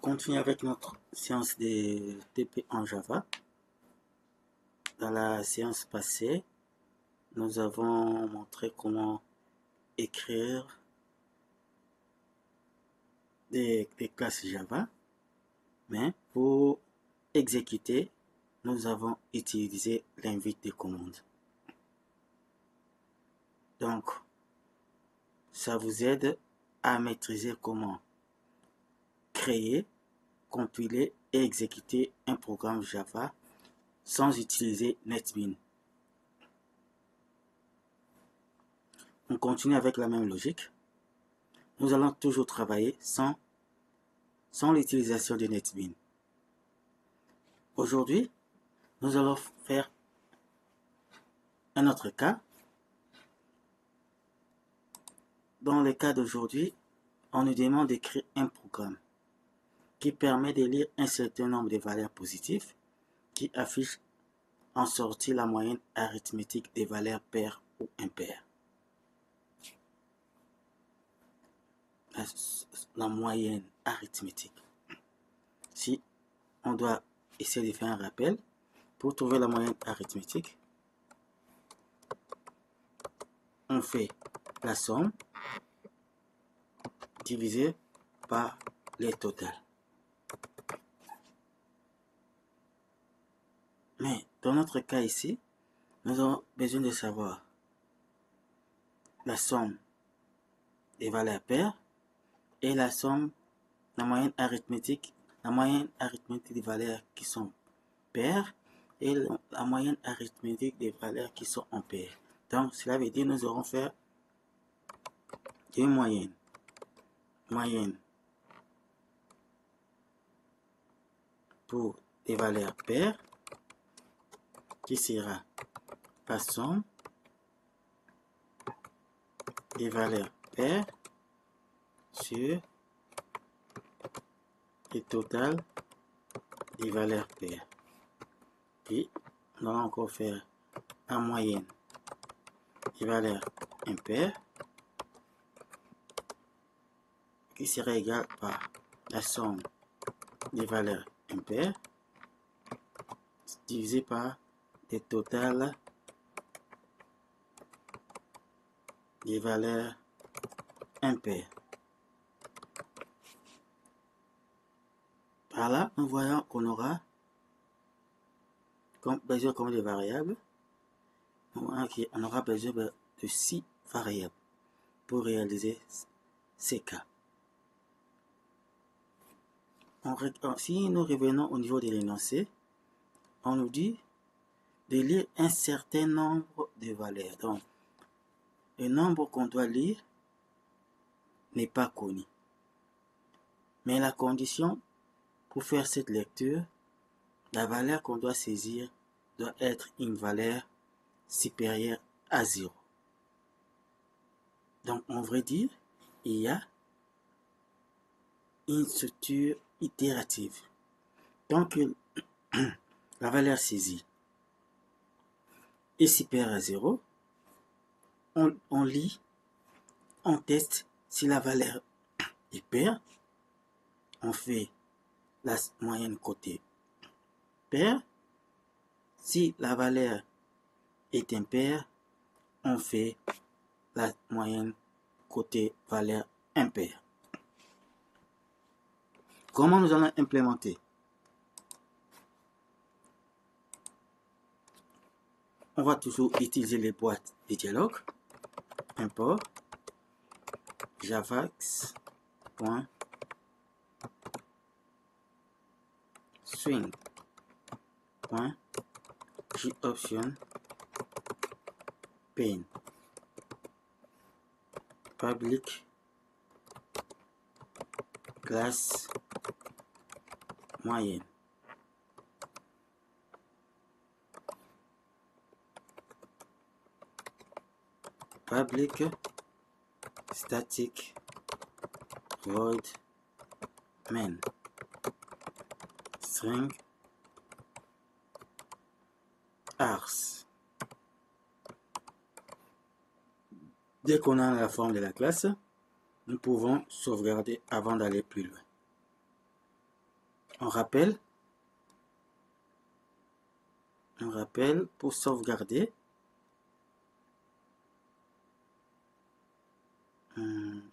continue avec notre séance de TP en Java. Dans la séance passée, nous avons montré comment écrire des classes Java, mais pour exécuter, nous avons utilisé l'invite de commande. Donc, ça vous aide à maîtriser comment créer, compiler et exécuter un programme Java sans utiliser NetBeans. On continue avec la même logique. Nous allons toujours travailler sans l'utilisation de NetBeans. Aujourd'hui, nous allons faire un autre cas. Dans le cas d'aujourd'hui, on nous demande d'écrire un programme qui permet de lire un certain nombre de valeurs positives qui affiche en sortie la moyenne arithmétique des valeurs paires ou impaires. La moyenne arithmétique. Si on doit essayer de faire un rappel, pour trouver la moyenne arithmétique, on fait la somme divisée par les totales. Mais dans notre cas ici, nous avons besoin de savoir la somme des valeurs paires et la somme, la moyenne arithmétique des valeurs qui sont paires et la moyenne arithmétique des valeurs qui sont impaires. Donc, cela veut dire que nous aurons fait une moyenne. Moyenne pour des valeurs paires qui sera la somme des valeurs paires sur le total des valeurs paires. Puis, nous allons encore faire la moyenne des valeurs impaires qui sera égale par la somme des valeurs impaires divisé par le total des valeurs impaires. Par là, nous voyons qu'on aura besoin comme des variables. On aura besoin de 6 variables pour réaliser ces cas. Si nous revenons au niveau de l'énoncé, on nous dit de lire un certain nombre de valeurs. Donc, le nombre qu'on doit lire n'est pas connu. Mais la condition pour faire cette lecture, la valeur qu'on doit saisir doit être une valeur supérieure à 0. Donc, on veut dire, il y a une structure itérative. Donc, la valeur saisie est supérieure à 0. On lit, on teste si la valeur est paire. On fait la moyenne côté paire. Si la valeur est impaire, on fait la moyenne côté valeur impaire. Comment nous allons implémenter? On va toujours utiliser les boîtes de dialogue. Import javax.swing.goption pane public classe moyenne. Public static void main string ars. Dès qu'on a la forme de la classe, nous pouvons sauvegarder avant d'aller plus loin. On rappelle pour sauvegarder.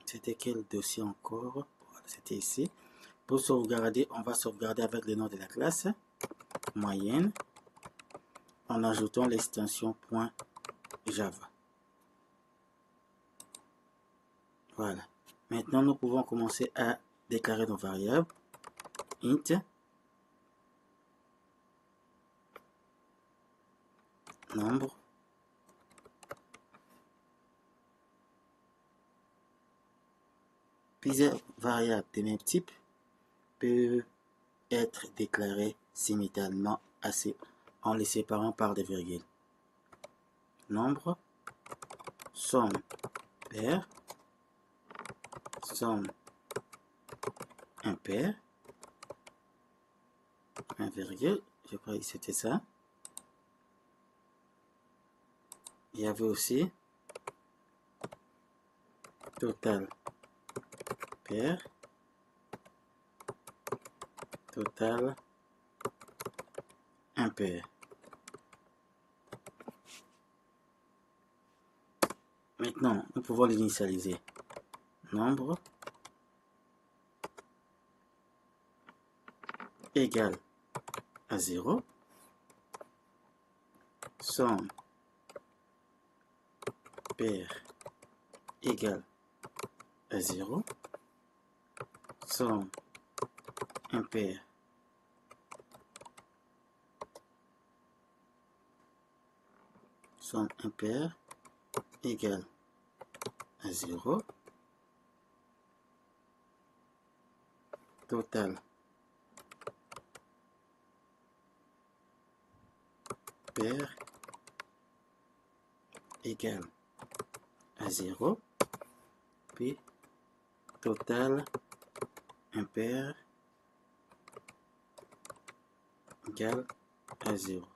C'était quel dossier encore? Voilà, c'était ici. Pour sauvegarder, on va sauvegarder avec le nom de la classe, moyenne, en ajoutant l'extension .java. Voilà. Maintenant, nous pouvons commencer à déclarer nos variables. Int nombre. Plusieurs variables de même type peuvent être déclarées simultanément en les séparant par des virgules. Nombre, somme, pair, somme, impair, un virgule, je crois que c'était ça. Il y avait aussi total pair, total impair. Maintenant, nous pouvons l'initialiser. Nombre égale à 0. Somme pair égale à 0. Somme impair égale à 0. Total pair égale à 0. Puis total impair égale à 0.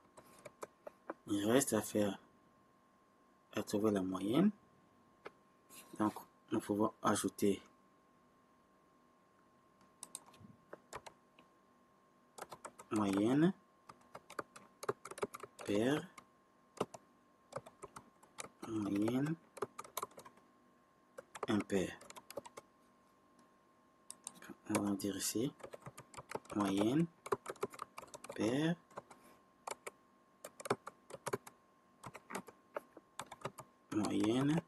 Il reste à trouver la moyenne. Donc, nous pouvons ajouter moyenne pair, moyenne impair. On va dire ici moyenne pair moyenne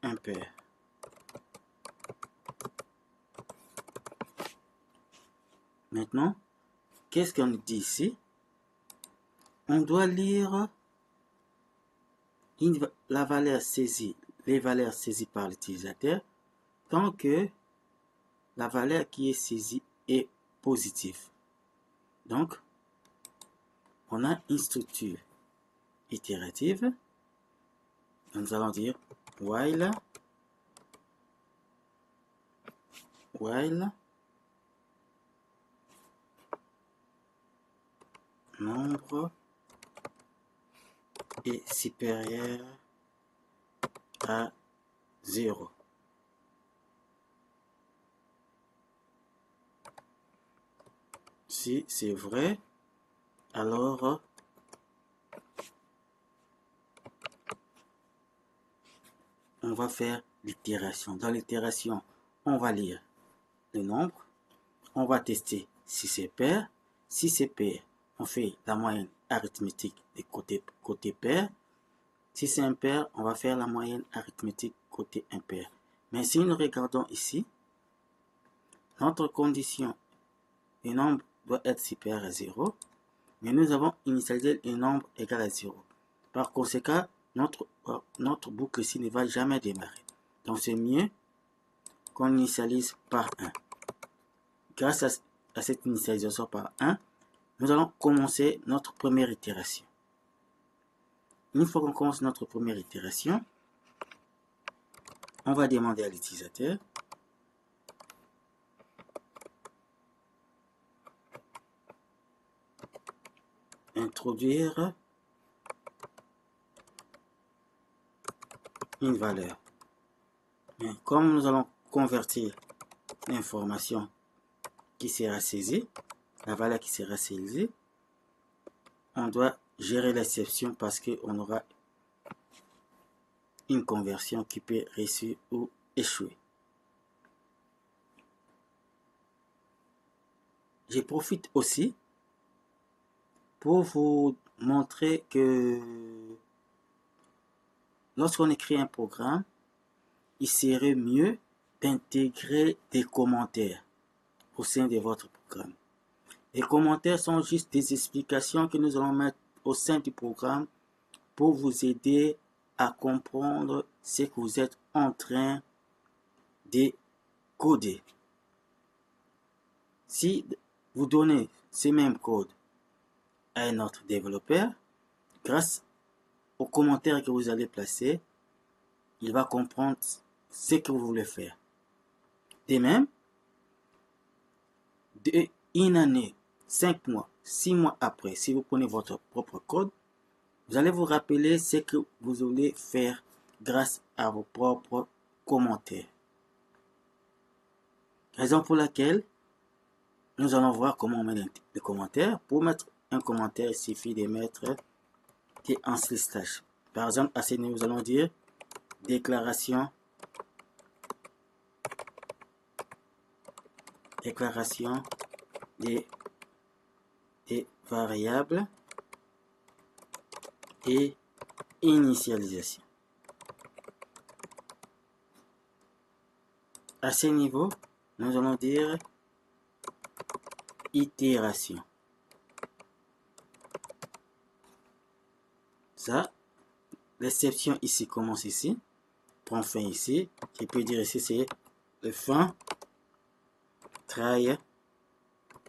impair. Maintenant, qu'est-ce qu'on dit ici? On doit lire la valeur saisie, les valeurs saisies par l'utilisateur tant que la valeur qui est saisie est positive. Donc, on a une structure itérative. Nous allons dire while nombre est supérieur à 0. Si c'est vrai, alors on va faire l'itération. Dans l'itération, on va lire le nombre, on va tester si c'est pair. Si c'est pair, on fait la moyenne arithmétique des côté pair. Si c'est impair, on va faire la moyenne arithmétique côté impair. Mais si nous regardons ici, notre condition, le nombre doit être supérieur à 0, mais nous avons initialisé le nombre égal à 0. Par conséquent, notre boucle ici ne va jamais démarrer. Donc c'est mieux qu'on initialise par 1. Grâce à cette initialisation par 1, nous allons commencer notre première itération. Une fois qu'on commence notre première itération, on va demander à l'utilisateur introduire une valeur. Mais comme nous allons convertir l'information qui sera saisie, la valeur qui sera saisie, on doit gérer l'exception parce qu'on aura une conversion qui peut réussir ou échouer. Je profite aussi pour vous montrer que lorsqu'on écrit un programme, il serait mieux d'intégrer des commentaires au sein de votre programme. Les commentaires sont juste des explications que nous allons mettre au sein du programme pour vous aider à comprendre ce que vous êtes en train de coder. Si vous donnez ces mêmes codes à un autre développeur, grâce aux commentaires que vous allez placer, il va comprendre ce que vous voulez faire. De même, une année, 5 mois, 6 mois après, si vous prenez votre propre code, vous allez vous rappeler ce que vous voulez faire grâce à vos propres commentaires. Raison pour laquelle nous allons voir comment on met des commentaires. Pour mettre un commentaire, il suffit de mettre des /. Par exemple, à ce niveau, nous allons dire déclaration des variables et initialisation. À ce niveau, nous allons dire itération. Ça, l'exception ici commence ici, prend fin ici. Je peux dire ici, c'est le fin try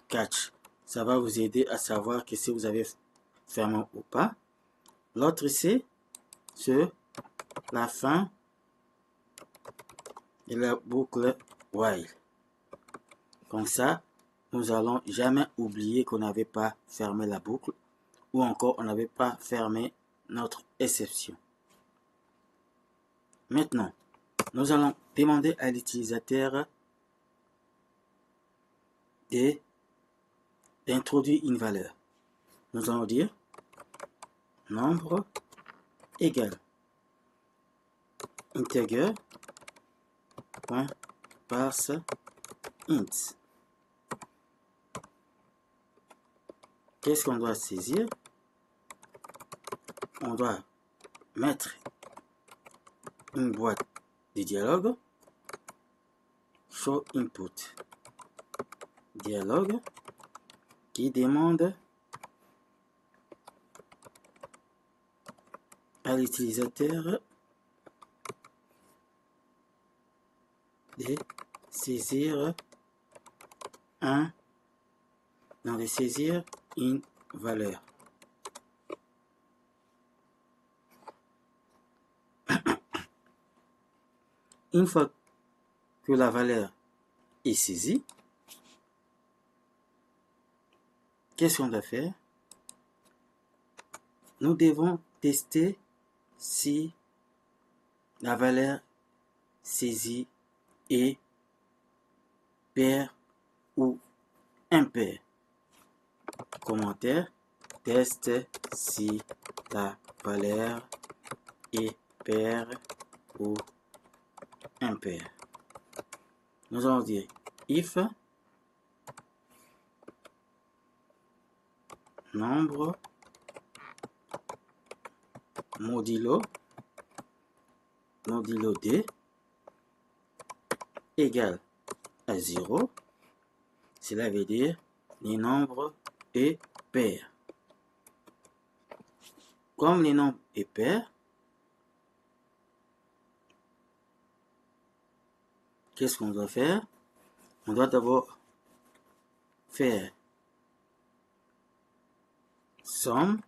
catch. Ça va vous aider à savoir que si vous avez fermé ou pas. L'autre ici, c'est la fin de la boucle while. Comme ça, nous allons jamais oublier qu'on n'avait pas fermé la boucle ou encore on n'avait pas fermé notre exception. Maintenant, nous allons demander à l'utilisateur d'introduire une valeur. Nous allons dire nombre égal integer point parse int. Qu'est-ce qu'on doit saisir? On doit mettre une boîte de dialogue show input dialogue qui demande à l'utilisateur de saisir une valeur. Une fois que la valeur est saisie, qu'est-ce qu'on doit faire? Nous devons tester si la valeur saisie est paire ou impair. Commentaire, teste si la valeur est paire ou impair. Nous allons dire if nombre modulo d égale à 0. Cela veut dire les nombres est pair. Comme les nombres est pair, qu'est-ce qu'on doit faire? On doit d'abord faire somme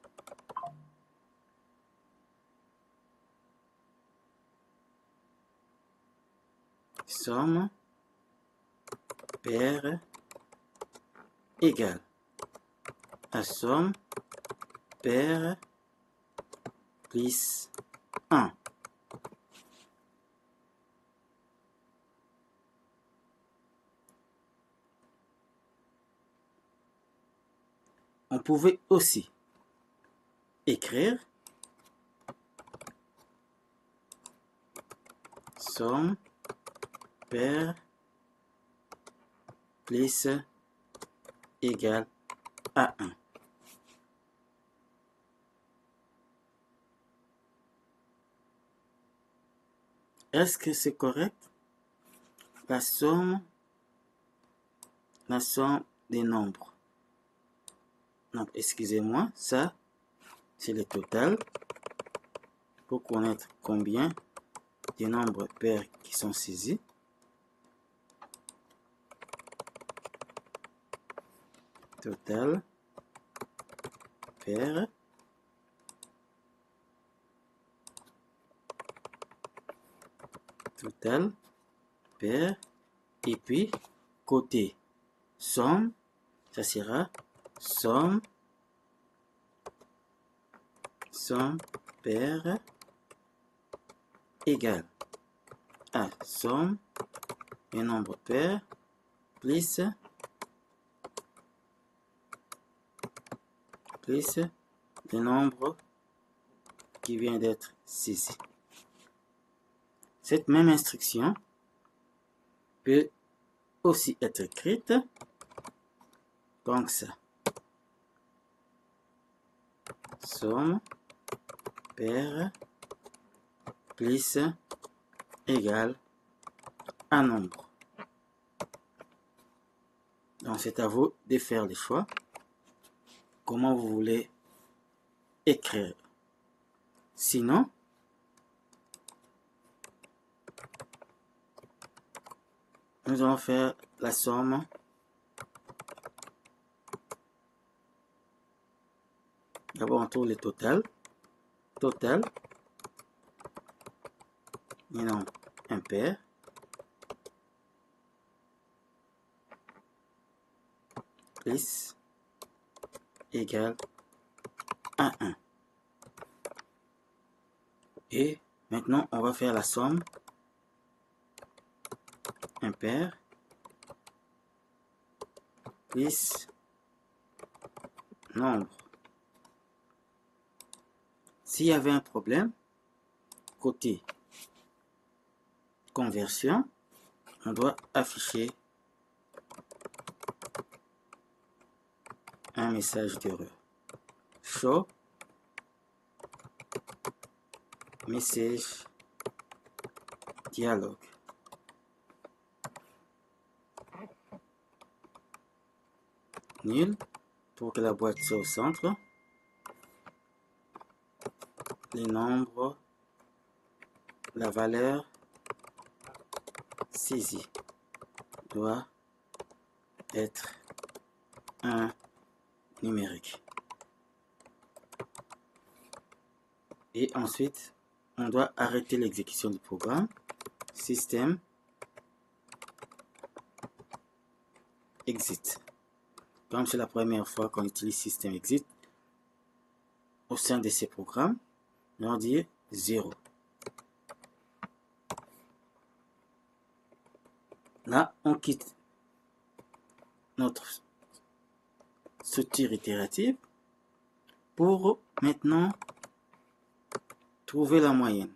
pair égale à somme pair plus 1. On pouvait aussi écrire somme paire plus égale à 1. Est-ce que c'est correct? La somme des nombres. Donc, excusez-moi, ça, c'est le total pour connaître combien de nombres pairs qui sont saisis. Total pair total pair et puis côté somme, ça sera somme pair égale à somme des nombres pairs plus le nombre qui vient d'être saisi. Cette même instruction peut aussi être écrite comme ça. Somme pair plus égale à nombre. Donc c'est à vous de faire le choix. Comment vous voulez écrire. Sinon, nous allons faire la somme d'abord on trouve le total des nombres impairs plus égal à 1. Et maintenant, on va faire la somme impair plus nombre. S'il y avait un problème, côté conversion, on doit afficher un message d'erreur. Show message dialogue. Nul pour que la boîte soit au centre. Les nombres, la valeur saisie doit être un numérique. Et ensuite, on doit arrêter l'exécution du programme. Système exit. Comme c'est la première fois qu'on utilise système exit au sein de ces programmes, on va dire 0. Là, on quitte notre structure itérative pour maintenant trouver la moyenne.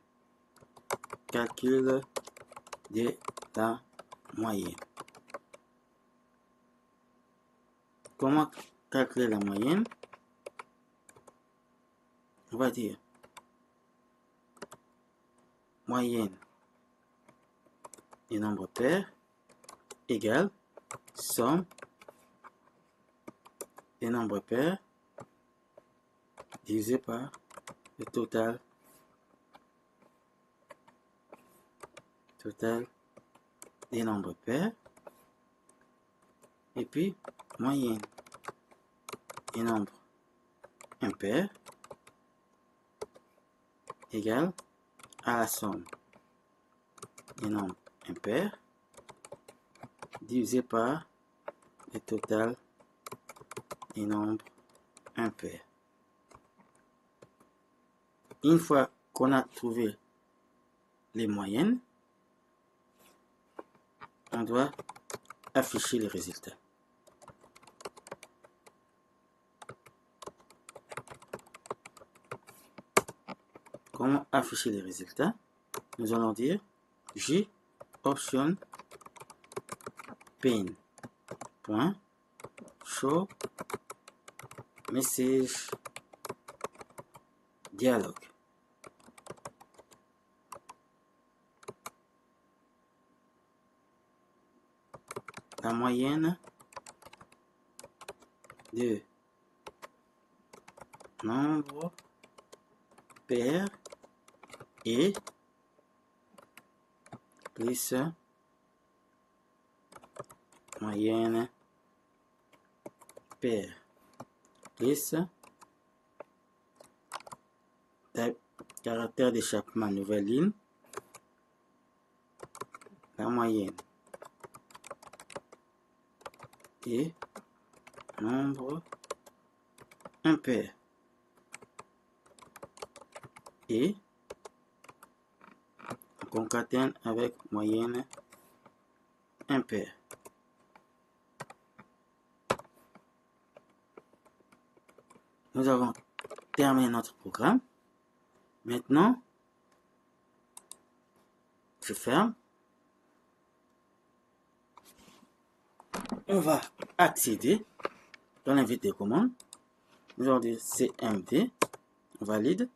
Calcul de la moyenne. Comment calculer la moyenne? On va dire moyenne des nombres pairs égale somme des nombres pairs divisé par le total des nombres pairs et puis moyenne des nombres impairs égale à la somme des nombres impairs divisé par le total des nombres impairs. Une fois qu'on a trouvé les moyennes, on doit afficher les résultats. Comment afficher les résultats? Nous allons dire J option pane point show message dialogue. La moyenne de nombre pair et plus moyenne pair plus caractère d'échappement nouvelle ligne, la moyenne et nombre impair et on concatène avec moyenne impair. Nous avons terminé notre programme. Maintenant, je ferme. On va accéder dans l'invite des commandes. Nous allons dire CMD, on valide.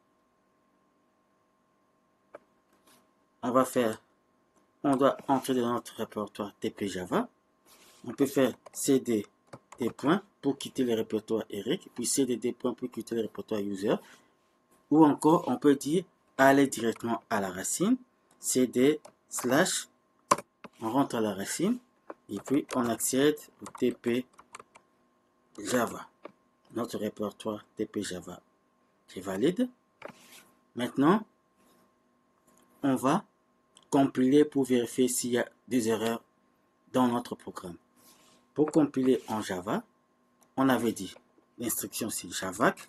On doit entrer dans notre répertoire TP Java. On peut faire CD des points pour quitter le répertoire Eric, puis CD des points pour quitter le répertoire User. Ou encore, on peut dire aller directement à la racine, CD slash, on rentre à la racine, et puis on accède au TP Java. Notre répertoire TP Java est valide. Maintenant, on va compiler pour vérifier s'il y a des erreurs dans notre programme. Pour compiler en Java, on avait dit l'instruction c'est javac,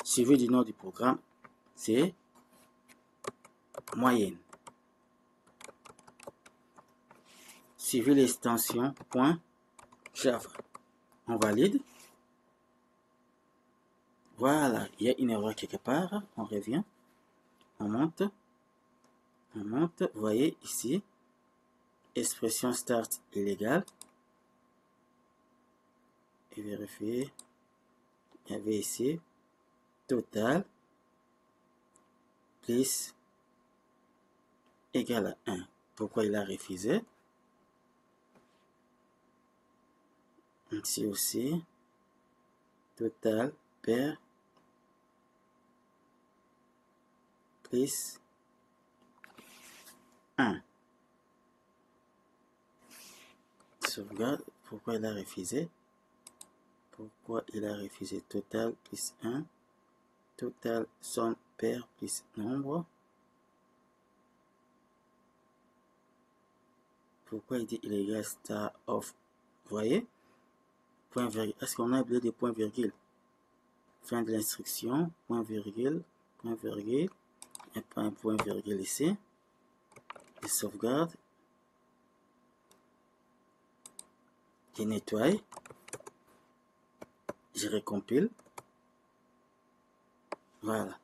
suivi du nom du programme, c'est moyenne, suivi l'extension .java. On valide. Voilà, il y a une erreur quelque part. On revient, on monte. Vous voyez ici, expression start illégale. Et vérifier. Il y avait ici total plus égal à 1. Pourquoi il a refusé? Ici aussi, total pair plus 1. Sauvegarde. Pourquoi il a refusé? Pourquoi il a refusé total plus 1? Total somme pair plus nombre. Pourquoi il dit illégal star of? Vous voyez? Point virgule. Est-ce qu'on a oublié des points virgule? Fin de l'instruction. Point virgule. Point virgule. Et pas un point virgule ici. Et sauvegarde. Je nettoie. Je recompile. Voilà.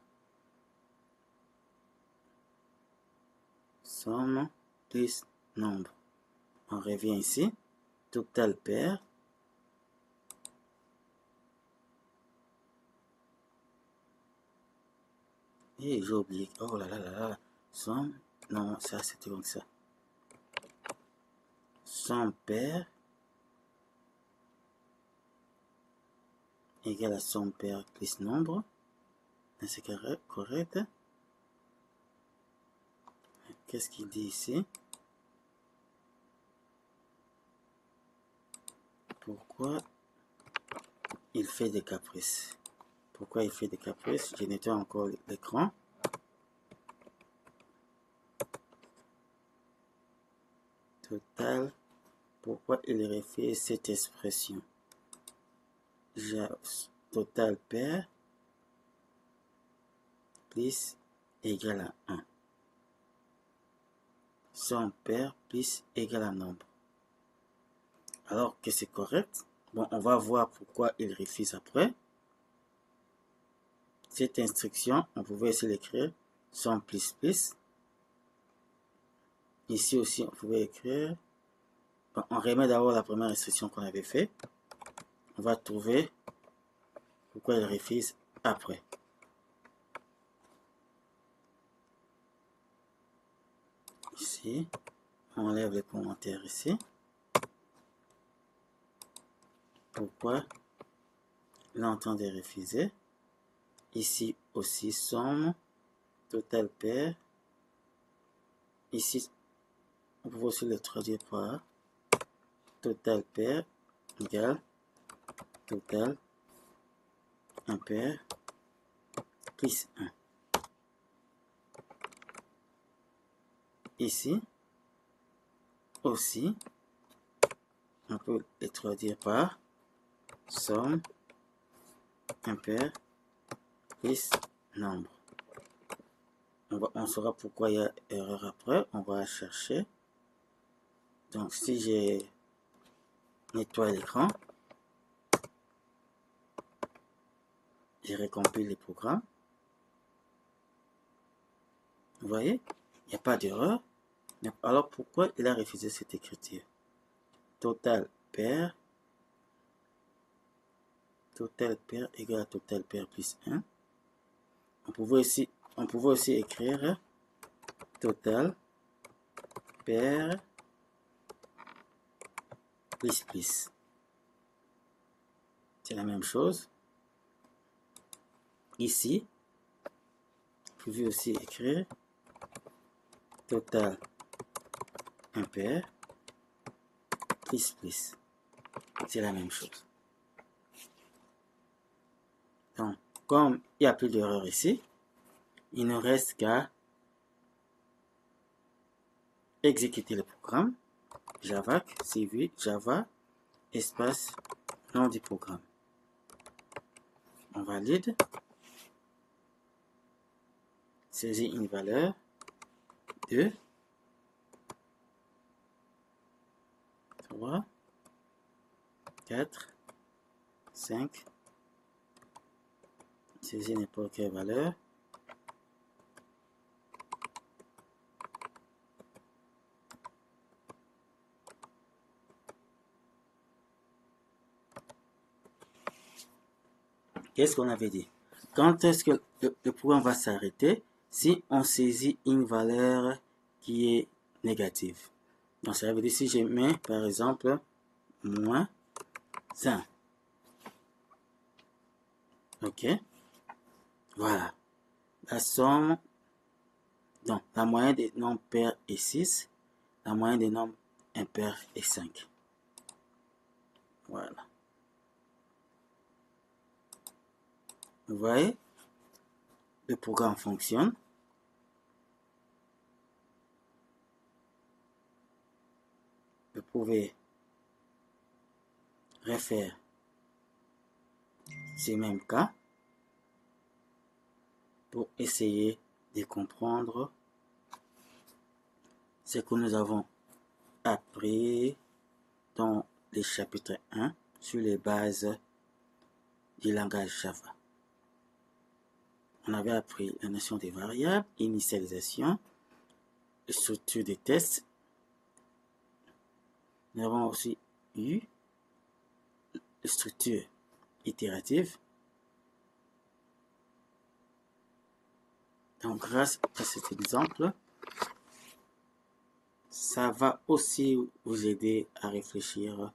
Somme plus nombre. On revient ici. Total pair. Et j'ai oublié. Oh là là là là. Somme. Non, ça c'était comme ça. Somme pair égale à somme pair plus nombre. C'est correct. Qu'est-ce qu'il dit ici? Pourquoi il fait des caprices? Pourquoi il fait des caprices? Je nettoie encore l'écran. Total. Pourquoi il refuse cette expression? Total pair plus égal à 1. Somme pair plus égal à nombre. Alors que c'est correct. Bon, on va voir pourquoi il refuse après. Cette instruction, on pouvait essayer d'écrire somme plus. Ici aussi, on pouvait écrire. Bon, on remet d'abord la première instruction qu'on avait fait. On va trouver pourquoi il refuse après. Ici, on enlève les commentaires ici. Pourquoi il est en train de refuser. Ici aussi, somme, total pair. Ici, on peut aussi le traduire par total pair égale total impair plus 1. Ici aussi, on peut le traduire par somme impair plus nombre. On saura pourquoi il y a erreur après. On va chercher. Donc si j'ai nettoie l'écran, je recompile les programmes. Vous voyez, il n'y a pas d'erreur. Alors pourquoi il a refusé cette écriture? Total pair égale à total pair plus 1. On pouvait aussi écrire total pair plus. C'est la même chose. Ici, vous pouvez aussi écrire total impair plus. C'est la même chose. Donc, comme il n'y a plus d'erreur ici, il ne reste qu'à exécuter le programme. Java, CV, Java, espace, nom du programme. On valide. Saisit une valeur 2, 3, 4, 5. Saisit n'importe quelle valeur. Qu'est-ce qu'on avait dit? Quand est-ce que le programme va s'arrêter? Si on saisit une valeur qui est négative. Donc ça veut dire si je mets par exemple moins 1. Ok. Voilà. La somme, donc la moyenne des nombres pairs est 6. La moyenne des nombres impairs est 5. Voilà. Vous voyez? Le programme fonctionne. Vous pouvez refaire ces mêmes cas pour essayer de comprendre ce que nous avons appris dans le chapitre 1 sur les bases du langage Java. On avait appris la notion des variables, initialisation, structure des tests. Nous avons aussi eu la structure itérative. Donc grâce à cet exemple, ça va aussi vous aider à réfléchir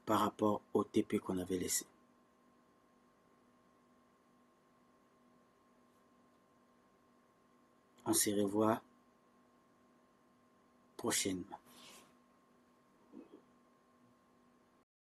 par rapport au TP qu'on avait laissé. On se revoit prochainement.